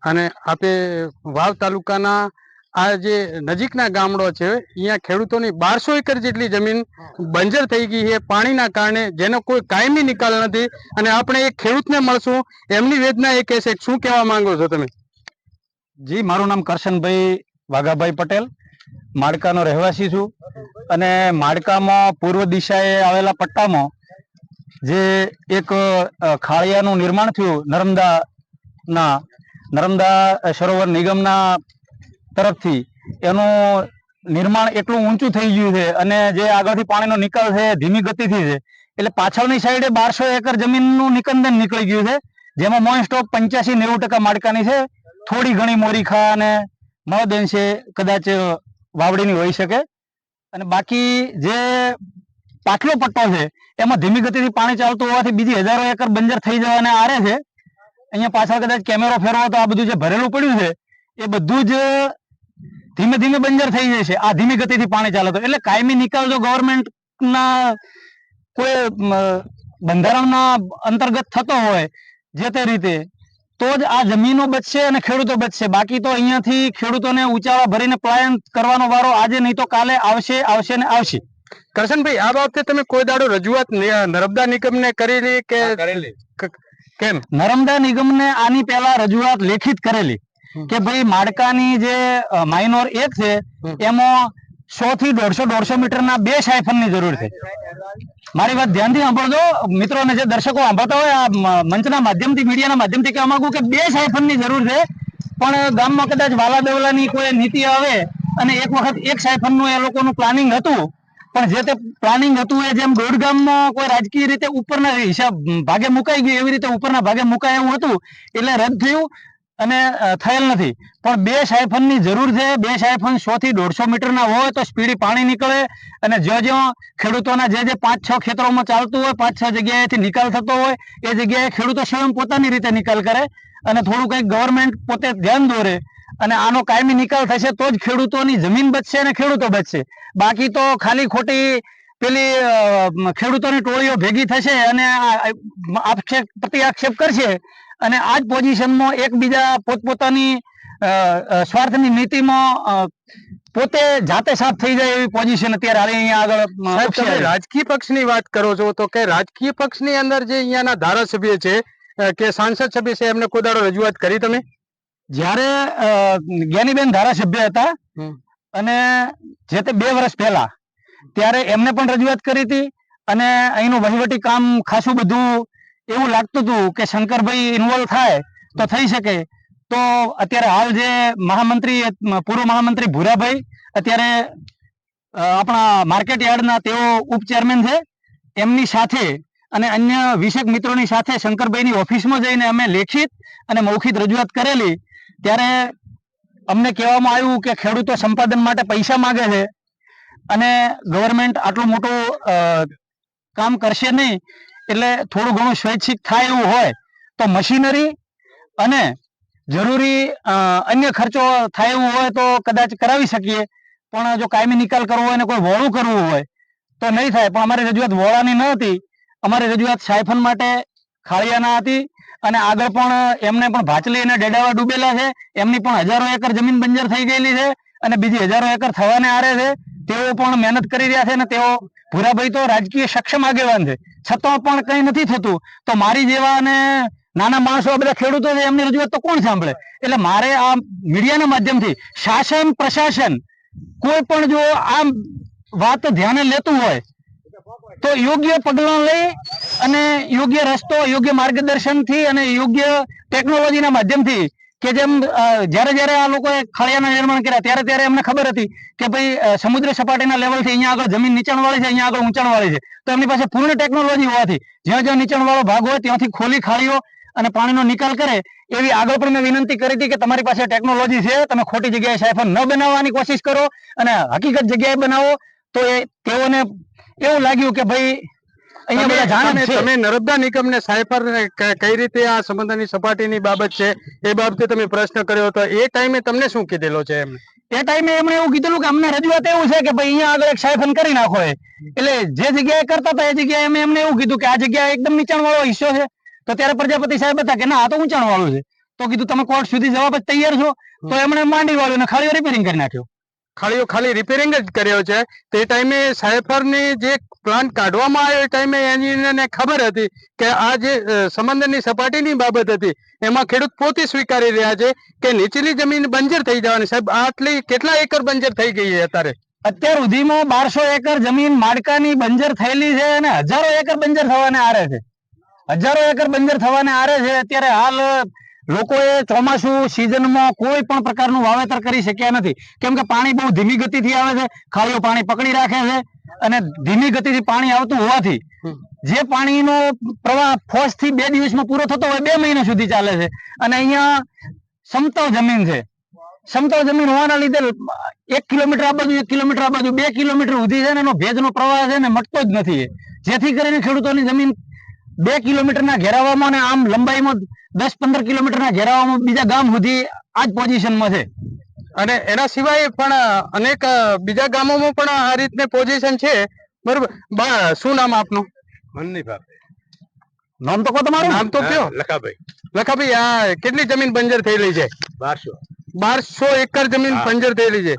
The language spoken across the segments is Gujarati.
અને આપે વાવ તાલુકાના આ જે નજીકના ગામડો છે અહીંયા ખેડૂતોની 1200 એકર જેટલી જમીન બંજર થઈ ગઈ છે પાણીના કારણે, જેનો કોઈ કાયમી નિકાલ નથી. અને આપણે એક ખેડૂતને મળશું, એમની વેદના એ કહેશે. શું કહેવા માંગો છો તમે? જી, મારું નામ કરશનભાઈ વાઘાભાઈ પટેલ, માડકાનો રહેવાસી છું. અને માડકામાં પૂર્વ દિશાએ આવેલા પટ્ટામાં જે એક ખાળિયાનું નિર્માણ થયું નર્મદા સરોવર નિગમના તરફથી, એનું નિર્માણ એટલું ઊંચું થઈ ગયું છે અને જે આગળથી પાણીનો નિકાલ છે ધીમી ગતિથી છે, એટલે પાછળની સાઈડે 1200 એકર જમીનનું નિકંદન નીકળી ગયું છે, જેમાં મોસ્ટ ઓફ 85-90% માડકાની છે. થોડી ઘણી મોરીખા અને મળદેંશે કદાચ વાવડીની હોઈ શકે. અને બાકી જે પાછલો પટ્ટો છે એમાં ધીમી ગતિથી પાણી ચાલતું હોવાથી બીજી હજારો એકર બંજર થઈ જવાને આરે છે. અહીંયા પાછળ કદાચ કેમેરો ફેરવો તો આ બધું જે ભરેલું પડ્યું છે એ બધું જ ધીમે ધીમે બંજર થઈ જશે આ ધીમી ગતિથી પાણી ચાલે તો. એટલે કાયમી નિકાલ જો ગવર્મેન્ટના કોઈ બંધારણના અંતર્ગત થતો હોય જે તે રીતે, તો જ આ જમીનો બચશે અને ખેડૂતો બચશે. બાકી તો અહીંયાથી ખેડૂતોને ઉચાળા ભરીને પલાયન કરવાનો વારો આજે નહીં તો કાલે આવશે ને આવશે. કરશનભાઈ, આ બાબતે તમે કોઈ દાડો રજૂઆત નર્મદા નિગમને કરેલી કે કેમ? નર્મદા નિગમને આની પહેલા રજૂઆત લેખિત કરેલી કે ભાઈ માડકાની જે માઇનોર 1 છે એમાં 100 થી 150 મીટરના 2 સાયફનની જરૂર છે. મારી વાત ધ્યાનથી સાંભળજો મિત્રોને, જે દર્શકો સાંભળતા હોય આ મંચના માધ્યમથી, મીડિયાના માધ્યમથી કહેવા માંગુ કે 2 સાયફનની જરૂર છે. પણ ગામમાં કદાચ વાલા બેવલાની કોઈ નીતિ આવે અને એક વખત 1 સાયફનનું એ લોકોનું પ્લાનિંગ હતું, પણ જે તે પ્લાનિંગ હતું એ જેમ દોઢ ગામમાં કોઈ રાજકીય રીતે ઉપરના હિસાબ ભાગે મુકાઈ ગયું એવી રીતે ઉપરના ભાગે મુકાય એવું હતું, એટલે રદ થયું અને થયેલ નથી. પણ 2 સાયફનની જરૂર છે. 2 સાયફન 100 થી 150 મીટરના હોય તો સ્પીડી પાણી નીકળે અને જ્યાં ખેડૂતોના જે 5-6 ખેતરોમાં ચાલતું હોય, 5-6 જગ્યાએથી નિકાલ થતો હોય, એ જગ્યાએ ખેડૂતો સ્વયં પોતાની રીતે નિકાલ કરે અને થોડું કંઈક ગવર્મેન્ટ પોતે ધ્યાન દોરે અને આનો કાયમી નિકાલ થશે તો જ ખેડૂતોની જમીન બચશે અને ખેડૂતો બચશે. બાકી તો ખાલી ખોટી પેલી ખેડૂતોની ટોળીઓ ભેગી થશે અને આક્ષેપ પ્રતિ આક્ષેપ કરશે અને આ જ પોઝિશનમાં એકબીજા પોતપોતાની સ્વાર્થની નીતિમાં પોતે જાતે સાફ થઈ જાય એવી પોઝિશન અત્યારે અહીંયા આગળ. રાજકીય પક્ષની વાત કરો છો તો કે રાજકીય પક્ષની અંદર જે અહીંયાના ધારાસભ્ય છે કે સાંસદ સભ્ય છે, એમને કોઈ દાડો રજૂઆત કરી તમે? જ્યારે જ્ઞાનીબેન ધારાસભ્ય હતા અને જે તે 2 વર્ષ પહેલા, ત્યારે એમને પણ રજૂઆત કરી હતી અને અહીંનું વહીવટી કામ ખાસું બધું એવું લાગતું હતું કે શંકરભાઈ ઇન્વોલ્વ થાય તો થઈ શકે. તો અત્યારે હાલ જે મહામંત્રી, પૂર્વ મહામંત્રી ભૂરાભાઈ અત્યારે આપણા માર્કેટ યાર્ડના તેઓ ઉપચેરમેન છે, એમની સાથે અને અન્ય 20 મિત્રોની સાથે શંકરભાઈની ઓફિસમાં જઈને અમે લેખિત અને મૌખિક રજૂઆત કરેલી. ત્યારે અમને કહેવામાં આવ્યું કે ખેડૂતો સંપાદન માટે પૈસા માંગે છે અને ગવર્મેન્ટ આટલું મોટું કામ કરશે નહીં, એટલે થોડું ઘણું સ્વૈચ્છિક થાય એવું હોય તો મશીનરી અને જરૂરી અન્ય ખર્ચો થાય એવું હોય તો કદાચ કરાવી શકીએ, પણ જો કાયમી નિકાલ કરવો હોય અને કોઈ વોળું કરવું હોય તો નહીં થાય. પણ અમારી રજૂઆત વોળાની ન હતી, અમારી રજૂઆત સાયફન માટે ખાળિયાના હતી અને આગળ પણ એમને પણ ભાચલી અને ડેડાવા ડૂબેલા છે, એમની પણ હજારો એકર જમીન બંજર થઈ ગયેલી છે અને બીજી હજારો એકર થવાને આરે છે. તેઓ પણ મહેનત કરી રહ્યા છે અને તેઓ ભૂરાભાઈ તો રાજકીય સક્ષમ આગેવાન છે, છતાં પણ કંઈ નથી થતું. તો મારી જેવા અને નાના માણસો બધા ખેડૂતો છે, એમની રજૂઆત તો કોણ સાંભળે? એટલે મારે આ મીડિયાના માધ્યમથી શાસન પ્રશાસન કોઈ પણ જો આ વાત ધ્યાને લેતું હોય તો યોગ્ય પગલાં લઈ અને યોગ્ય રસ્તો, યોગ્ય માર્ગદર્શનથી અને યોગ્ય ટેકનોલોજીના માધ્યમથી, કે જેમ જ્યારે આ લોકોએ ખાળિયાના નિર્માણ કર્યા ત્યારે એમને ખબર હતી કે ભાઈ સમુદ્ર સપાટીના લેવલથી અહીંયા આગળ જમીન નીચાણવાળી છે, અહીંયા આગળ ઊંચાણવાળી છે, તો એમની પાસે પૂર્ણ ટેકનોલોજી હોવાથી જ્યાં નીચાણવાળો ભાગ હોય ત્યાંથી ખોલી ખાળીઓ અને પાણીનો નિકાલ કરે એવી આગળ પણ મેં વિનંતી કરી હતી કે તમારી પાસે ટેકનોલોજી છે, તમે ખોટી જગ્યાએ સાયફન ન બનાવવાની કોશિશ કરો અને હકીકત જગ્યાએ બનાવો. તો તેઓને એવું લાગ્યું કે ભાઈ અહીંયા બધા જાણે છે. તમે નર્મદા નિગમને સાયફર કઈ રીતે આ સમુદ્રની સપાટીની બાબત છે એ બાબતે તમે પ્રશ્ન કર્યો હતો, એ ટાઈમે તમને શું કીધેલો છે? એ ટાઈમે એમણે એવું કીધેલું કે અમને રજૂઆત એવું છે કે ભાઈ અહીંયા આગળ એક સાયફન કરી નાખો. એટલે જે જગ્યાએ કરતા હતા એ જગ્યાએ એમને એવું કીધું કે આ જગ્યા એકદમ નીચાણ વાળો હિસ્સો છે. તો ત્યારે પ્રજાપતિ સાહેબ હતા કે ના, આ તો ઊંચાણ વાળું છે. તો કીધું તમે કોર્ટ સુધી જવા પછી તૈયાર છો, તો એમણે માંડી વાળ્યું ને ખાલી રિપેરિંગ કરી નાખ્યો. ખાલી રિપેરિંગ જ કર્યો છે. તે ટાઈમે સાયફરની જે પ્લાન્ટ કાઢવામાં આવ્યો એ ટાઈમે એન્જિનિયરને ખબર હતી કે આ જે સમંદરની સપાટીની બાબત હતી એમાં ખેડૂત પોતે સ્વીકારી રહ્યા છે કે નીચેની જમીન બંજર થઈ જવાની. સાહેબ આટલી કેટલા એકર બંજર થઈ ગઈ છે અત્યારે? અત્યાર સુધીમાં 1200 એકર જમીન માડકાની બંજર થયેલી છે અને હજારો એકર બંજર થવાને આરે છે. હજારો એકર બંજર થવાને આરે છે. અત્યારે હાલ લોકોએ ચોમાસું સિઝનમાં કોઈ પણ પ્રકારનું વાવેતર કરી શક્યા નથી, કેમ કે પાણી બહુ ધીમી ગતિથી આવે છે. ખાડીઓ પાણી પકડી રાખે છે અને ધીમી ગતિથી પાણી આવતું હોવાથી જે પાણીનો પ્રવાહ ફોર્સ થી 2 દિવસમાં પૂરો થતો હોય 2 મહિના સુધી ચાલે છે. અને અહીંયા સમતળ જમીન છે. સમતળ જમીન હોવાના લીધે 1 કિલોમીટર આ બાજુ 1 કિલોમીટર આ બાજુ 2 કિલોમીટર સુધી છે ને એનો ભેજનો પ્રવાહ છે ને મટતો જ નથી. જેથી કરીને ખેડૂતોની જમીન 2 કિલોમીટરના ઘેરાવામાં અને આમ લંબાઈમાં 10-15 કિલોમીટરના ઘેરાવામાં બીજા ગામ સુધી આ જ પોઝિશનમાં છે. અને એના સિવાય પણ અનેક બીજા ગામોમાં પણ આ રીતની પોઝિશન છે, બરોબર? શું નામ આપનું? નામ તો કહો તમારું. નામ તો કયો? લખાભાઈ, આ કેટલી જમીન બંજર થયેલી છે? 1200 એકર જમીન બંજર થયેલી છે.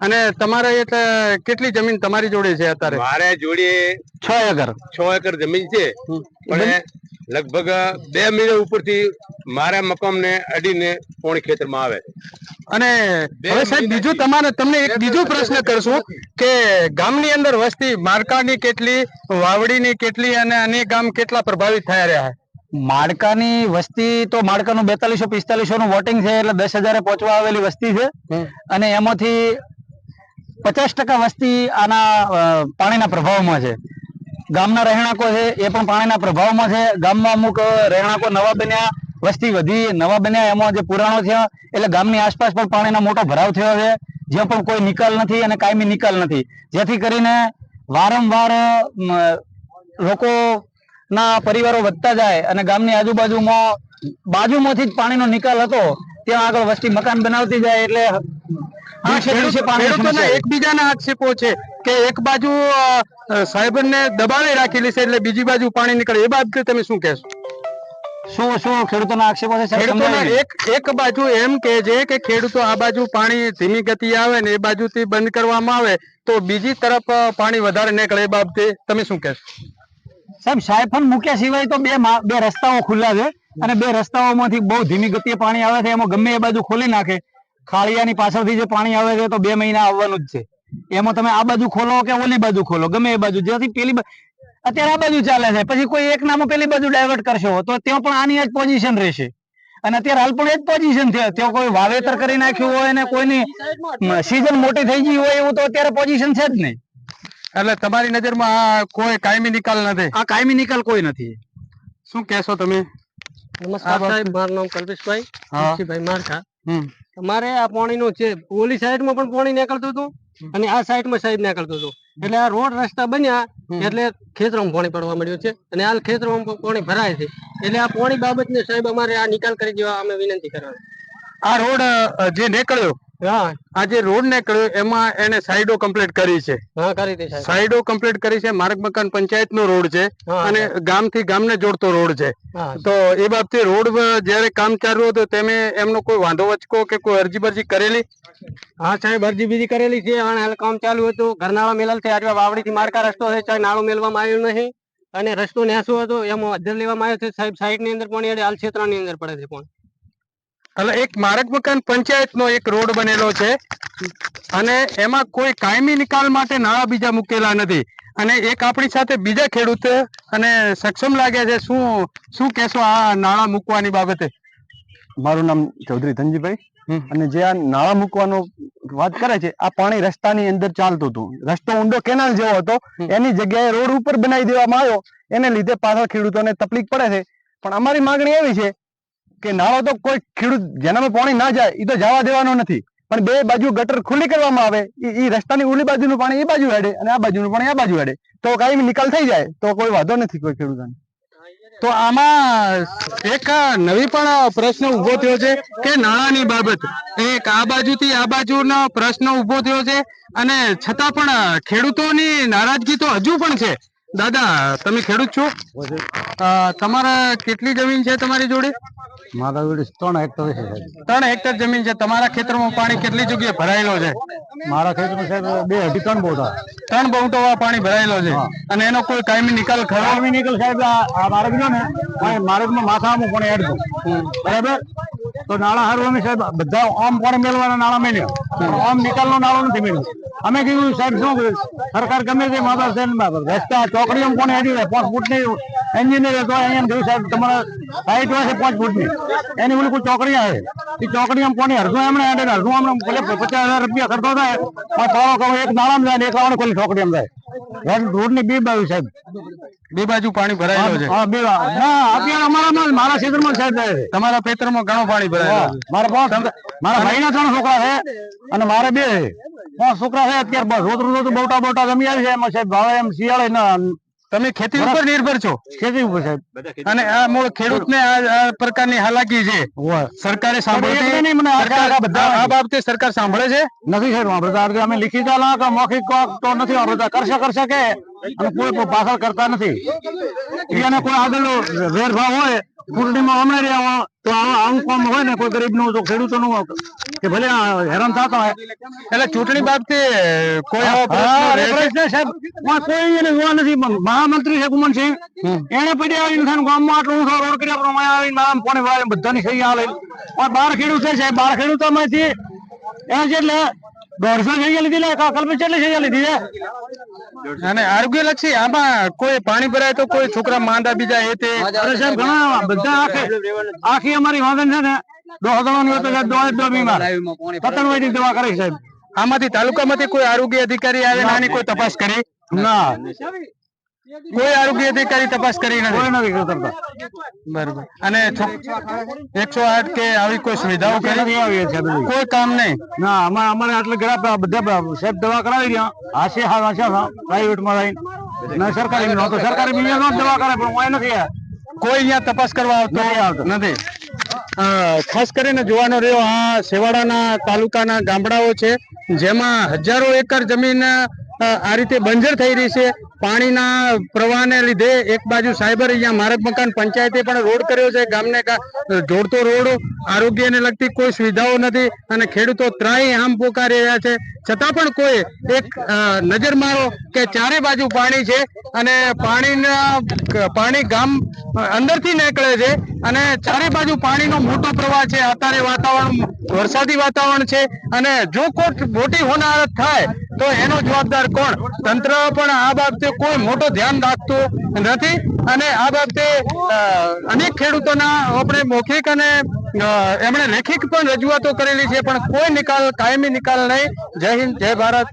અને તમારે એટલે કેટલી જમીન તમારી જોડે છે અત્યારે? મારે જોડે 6 એકર જમીન છે, પણ લગભગ 2 મહિના ઉપરથી મારા મકામ ને અડીને પોણી ખેતરમાં આવે. અને હવે સાહેબ બીજું તમને એક બીજો પ્રશ્ન કરશું કે ગામની અંદર વસ્તી માર્કાની કેટલી, વાવડીની કેટલી અને અનેક ગામ કેટલા પ્રભાવિત થયા રહ્યા? માડકાની વસ્તી તો માડકાનું 4200-4500 નું વોટિંગ છે, એટલે 10,000 પહોંચવા આવેલી વસ્તી છે. અને એમાંથી 50% વસ્તી આના પાણીના પ્રભાવમાં છે. ગામના રહેણાંકો છે એ પણ પાણીના પ્રભાવમાં છે. ગામમાં અમુક રહેણાંકો નવા બન્યા, વસ્તી વધી, નવા બન્યા, એમાં જે પુરાણો થયા એટલે ગામની આસપાસ પણ પાણીના મોટો ભરાવ થયો છે, જ્યાં પણ કોઈ નિકાલ નથી અને કાયમી નિકાલ નથી. જેથી કરીને વારંવાર લોકો ના પરિવારો વધતા જાય અને ગામની બાજુમાંથી જ પાણીનો નિકાલ હતો, ત્યાં આગળ વસ્તી મકાન બનાવતી જાય એટલે ખેડૂતોના એકબીજાના આક્ષેપો છે કે એક બાજુ સાહેબને દબાણે રાખેલી છે એટલે બીજી બાજુ પાણી નીકળે. એ બાબતે તમે શું કહેશો? શું ખેડૂતોના આક્ષેપો છે? ખેડૂતોના એક બાજુ એમ કે છે કે ખેડૂતો આ બાજુ પાણી ધીમી ગતિ આવે ને એ બાજુથી બંધ કરવામાં આવે તો બીજી તરફ પાણી વધારે નીકળે. એ બાબતે તમે શું કહેશો? સાહેબ, સાયફન મૂક્યા સિવાય તો બે રસ્તાઓ ખુલ્લા છે અને 2 રસ્તાઓમાંથી બહુ ધીમી ગતિએ પાણી આવે છે. એમાં ગમે એ બાજુ ખોલી નાખે, ખાળિયાની પાછળથી જે પાણી આવે છે તો 2 મહિના આવવાનું જ છે. એમાં તમે આ બાજુ ખોલો કે ઓલી બાજુ ખોલો, ગમે એ બાજુ, જેથી પેલી અત્યારે આ બાજુ ચાલે છે, પછી કોઈ એક નામો પેલી બાજુ ડાયવર્ટ કરશો તો ત્યાં પણ આની જ પોઝિશન રહેશે. અને અત્યારે હાલ પણ એ જ પોઝિશન છે. ત્યાં કોઈ વાવેતર કરી નાખ્યું હોય અને કોઈની સીઝન મોટી થઈ ગઈ હોય એવું તો અત્યારે પોઝિશન છે જ નહીં. એટલે તમારી નજરમાં આ કોઈ કાયમી નિકાલ નથી? આ કાયમી નિકાલ કોઈ નથી. શું કહેશો તમે? નમસ્કાર સાહેબ, મારું નામ કલ્પેશભાઈ ભાઈ મારકા. અમારે આ પાણીનું છે, ઓલી સાઈડમાં પણ પાણી નીકળતું હતું અને આ સાઈડમાં સાહેબ નીકળતું હતું. એટલે આ રોડ રસ્તા બન્યા એટલે ખેતરમાં પાણી પડવા મળ્યું છે અને હાલ ખેતરમાં પાણી ભરાય છે. એટલે આ પાણી બાબતને સાહેબ અમારે આ નિકાલ કરી દેવા અમે વિનંતી કરવાની. આ રોડ જે નીકળ્યો, આ જે રોડ નીકળ્યો એમાં એને સાઈડો કમ્પ્લીટ કરી છે? હા, કરી દે સાહેબ. સાઈડો કમ્પ્લીટ કરી છે. માર્ગ મકાન પંચાયત નો રોડ છે અને ગામથી ગામને જોડતો રોડ છે. તો એ બાબતે રોડ જયારે કામ ચાલુ હતું તમે એમનો કોઈ વાંધો વચકો કે કોઈ અરજી બરજી કરેલી? હા સાહેબ, અરજી બીજી કરેલી છે. હાલ કામ ચાલુ હતું. ઘરનાળો મેલલ છે, આજે વાવડી થી માર્કા રસ્તો છે, નાળો મેળવામાં આવ્યો નહીં અને રસ્તો નેસો હતો એમાં અધર લેવામાં આવ્યો છે. સાહેબ સાઈડ ની અંદર પાણી હાલ ક્ષેત્રની અંદર પડે છે પણ. એટલે એક માર્ગ મકાન પંચાયત નો એક રોડ બનેલો છે અને એમાં કોઈ કાયમી નિકાલ માટે નાળા બીજા મૂકેલા નથી. અને એક આપણી સાથે બીજા ખેડૂત અને સક્ષમ લાગ્યા છે. શું કહેશો આ નાળા મૂકવાની બાબતે? મારું નામ ચૌધરી ધનજીભાઈ. અને જે આ નાળા મૂકવાનો વાત કરે છે, આ પાણી રસ્તાની અંદર ચાલતું હતું. રસ્તો ઊંડો કેનાલ જેવો હતો, એની જગ્યાએ રોડ ઉપર બનાવી દેવામાં આવ્યો. એને લીધે પાછળ ખેડૂતોને તકલીફ પડે છે. પણ અમારી માંગણી એવી છે કે નાળો તો કોઈ ખેડૂત જેનામાં પાણી ના જાય એ તો જવા દેવાનો નથી, પણ 2 બાજુ ગટર ખુલ્લી કરવામાં આવે. એ રસ્તાની ઓલી બાજુનું પાણી એ બાજુ હેડે અને આ બાજુનું પાણી આ બાજુ હેડે તો કાયમી નિકાલ થઈ જાય તો કોઈ વાંધો નથી કોઈ ખેડૂતોને. તો આમાં એક નવી પણ પ્રશ્ન ઉભો થયો છે કે નાણાંની બાબત, એક આ બાજુથી આ બાજુનો પ્રશ્ન ઉભો થયો છે અને છતાં પણ ખેડૂતોની નારાજગી તો હજુ પણ છે. દાદા તમે ખેડૂત છો? તમારા કેટલી જમીન છે તમારી જોડે? મારા જોડે 3 હેક્ટર છે સાહેબ. 3 હેક્ટર જમીન છે. તમારા ખેતરમાં પાણી કેટલી જગ્યાએ ભરાયેલો છે? મારા ખેતરમાં સાહેબ 2 અઢી 3 બોટા 3 બહુટોવા પાણી ભરાયેલો છે. અને એનો કોઈ કાયમી નિકાલ ખરો? કાયમી નિકાલ સાહેબ આ માર્ગ જો ને માર્ગમાં માથામાં પણ હેડતું બરાબર, તો નાળા હારું અમે સાહેબ બધા આમ પાણી મેળવાના નાળા મેળ્યા, આમ નિકાલનો નાળો નથી મેળવ્યો. અમે કીધું સાહેબ શું કર્યું, સરકાર ગમે તે માતા છે રસ્તા ચોકડીઓ કોને હેડી જાય 5 ફૂટની એન્જિનિયર તો અહીંયા જોયું સાહેબ તમારા હાઈટ હોય છે 5 ફૂટની, એની બોલી કોઈ ચોકડી આવે એ ચોકડી આમ કોની અડધું એમણે હેડે અડધું આમ ભલે 50,000 રૂપિયા ખર્ચો થાય પણ પાળો કરો એક નાળામાં જાય ને એક લાવવાની કોઈ ચોકડી એમ જાય. રોડ ની 2 બાજુ સાહેબ, 2 બાજુ પાણી ભરાયેલો છે. હા 2 ના અત્યારે અમારામાં મારા ક્ષેત્રમાં સાહેબ થાય છે. તમારા ખેતરમાં ઘણું પાણી ભરાયેલું છે. મારા ભાઈના 3 છોકરા છે અને મારે 2 છે, 5 છોકરા છે. અત્યારે બસ રોજ બોટા જમી આવી છે એમાં સાહેબ ભાવે એમ શિયાળે ના. તમે ખેતી ઉપર નિર્ભર છો? ખેતી ઉપર સાહેબ. અને આ મૂળ ખેડૂતને આ પ્રકારની હાલાકી છે, સરકારે સાંભળતી મને આ બાબતે સરકાર સાંભળે છે? નથી સાહેબ વાપરતા. અમે લિખિત મૌખિક તો નથી વાપરતા, કરશે કે અને કોઈ પાછળ કરતા નથી. એને કોઈ આગળ વેરભાવ હોય ચૂંટણીમાં હમણાં રહ્યા તો આવું કામ હોય ને કોઈ ગરીબ નું તો ખેડૂતો નું કે ભલે હેરાન થતા હોય એટલે ચૂંટણી બાબતે કોઈ આવો પ્રશ્ન સાહેબ કોઈ એને જોવા નથી. મહામંત્રી છે કુમનસિંહ એને પડ્યા આવીને ગામમાં આટલું ઊંચો રોડ કર્યા પ્રમાણે આવીને આમ પાણી વાળે બધાની સહી આલે. પણ 12 ખેડૂત છે સાહેબ, 12 ખેડૂતોમાંથી એને જેટલે 150 સહી લીધી કલ્પે કેટલી સહી લીધી છે. અને આરોગ્ય લક્ષી આમાં કોઈ પાણી ભરાય તો કોઈ છોકરા માંદા બીજા એ તે સાહેબ ઘણા બધા આખી અમારી વાંધન છે ને દોહદવાની હોય તો દો બીમાર પતંગવાળી દવા કરે સાહેબ. આમાંથી તાલુકામાંથી કોઈ આરોગ્ય અધિકારી આવે ને આની કોઈ તપાસ કરી? ના કોઈ આરોગ્ય અધિકારી તપાસ કરી નથી? કોઈ નથી કરતા. બરોબર. અને 108 કે આવી કોઈ સુવિધાઓ કરી? કોઈ કામ નહીં. ના અમારે આટલે ઘણા બધા સાહેબ દવા કરાવી રહ્યા હાશે પ્રાઇવેટ માં રહીને સરકારી તો સરકારી બીજા દવા કરે પણ કોઈ નથી. કોઈ અહીંયા તપાસ કરવા આવતો નથી. ખાસ કરીને જોવાનો રહ્યો આ છેવાડાના તાલુકાના ગામડાઓ છે જેમાં હજારો એકર જમીન આ રીતે બંજર થઈ રહી છે પાણીના પ્રવાહને લીધે. એક બાજુ સાયબર અહીંયા માર્ગ મકાન પંચાયતે પણ રોડ કર્યો છે, ગામને જોડતો રોડ. આરોગ્યને લગતી કોઈ સુવિધાઓ નથી અને ખેડૂતો ત્રાહી આમ પોકારી રહ્યા છે. છતાં પણ કોઈ એક નજર મારો કે ચારે બાજુ પાણી છે અને પાણી ગામ અંદરથી નીકળે છે અને ચારે બાજુ પાણીનો મોટો પ્રવાહ છે. અત્યારે વાતાવરણ વરસાદી વાતાવરણ છે અને જો કોઈ મોટી હોનારત થાય તો એનો જવાબદાર કોણ? તંત્ર પણ આ બાબતે કોઈ મોટો ધ્યાન રાખતું નથી અને આ બાબતે અનેક ખેડૂતોના આપણે મૌખિક અને એમણે લેખિત પણ રજૂઆતો કરેલી છે પણ કોઈ નિકાલ કાયમી નિકાલ નહીં. જય હિન્દ, જય ભારત.